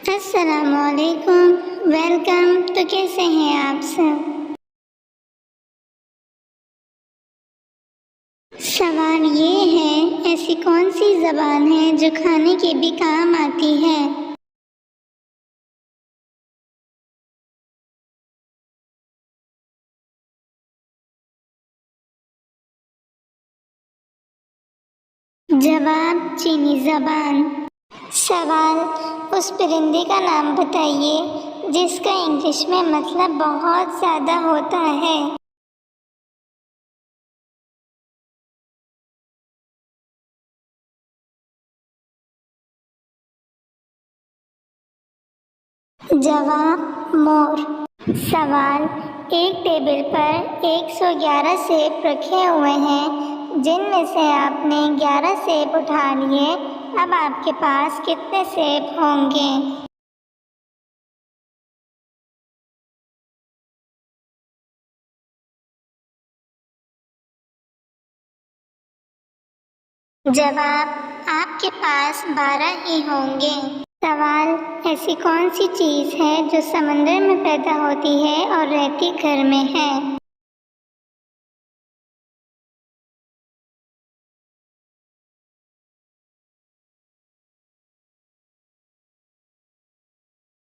अस्सलामुअलैकुम, वेलकम। तो कैसे हैं आप सब? सवाल ये है, ऐसी कौन सी ज़बान है जो खाने के भी काम आती है? जवाब चीनी ज़बान। सवाल, उस परिंदे का नाम बताइए जिसका इंग्लिश में मतलब बहुत ज़्यादा होता है। जवाब मोर। सवाल, एक टेबल पर 111 सेब रखे हुए हैं जिनमें से आपने 11 सेब उठा लिए। अब आपके पास कितने सेब होंगे? जवाब, आपके पास 12 ही होंगे। सवाल, ऐसी कौन सी चीज़ है जो समंदर में पैदा होती है और रहती घर में है?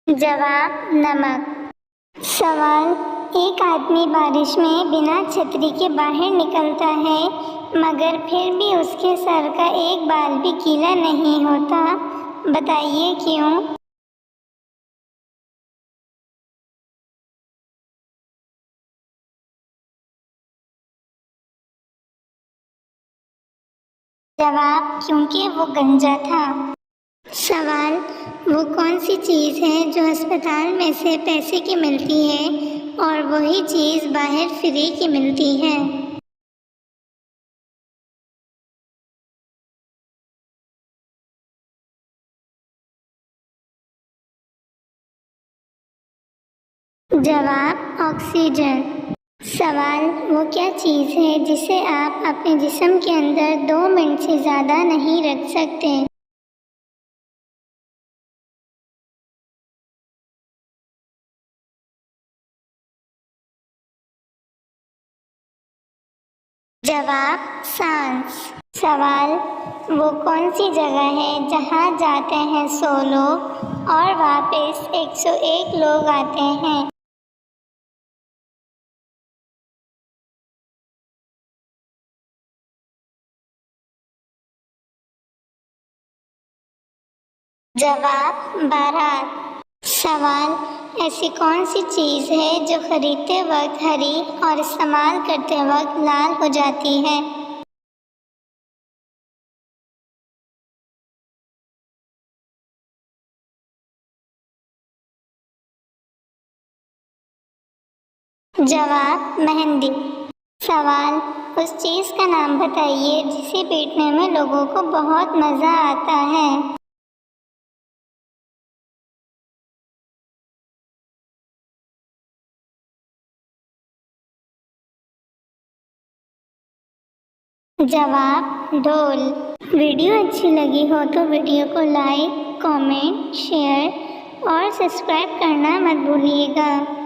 जवाब नमक। सवाल, एक आदमी बारिश में बिना छतरी के बाहर निकलता है मगर फिर भी उसके सर का एक बाल भी गीला नहीं होता, बताइए क्यों? जवाब, क्योंकि वो गंजा था। सवाल, वो कौन सी चीज़ है जो अस्पताल में से पैसे की मिलती है और वही चीज़ बाहर फ्री की मिलती है? जवाब ऑक्सीजन। सवाल, वो क्या चीज़ है जिसे आप अपने जिस्म के अंदर 2 मिनट से ज़्यादा नहीं रख सकते? जवाब सांस। सवाल, वो कौन सी जगह है जहाँ जाते हैं 100 लोग और वापस 101 लोग आते हैं? जवाब बारात। सवाल, ऐसी कौन सी चीज़ है जो खरीदते वक्त हरी और इस्तेमाल करते वक्त लाल हो जाती है? जवाब मेहंदी। सवाल, उस चीज़ का नाम बताइए जिसे पीटने में लोगों को बहुत मज़ा आता है। जवाब ढोल। वीडियो अच्छी लगी हो तो वीडियो को लाइक, कमेंट, शेयर और सब्सक्राइब करना मत भूलिएगा।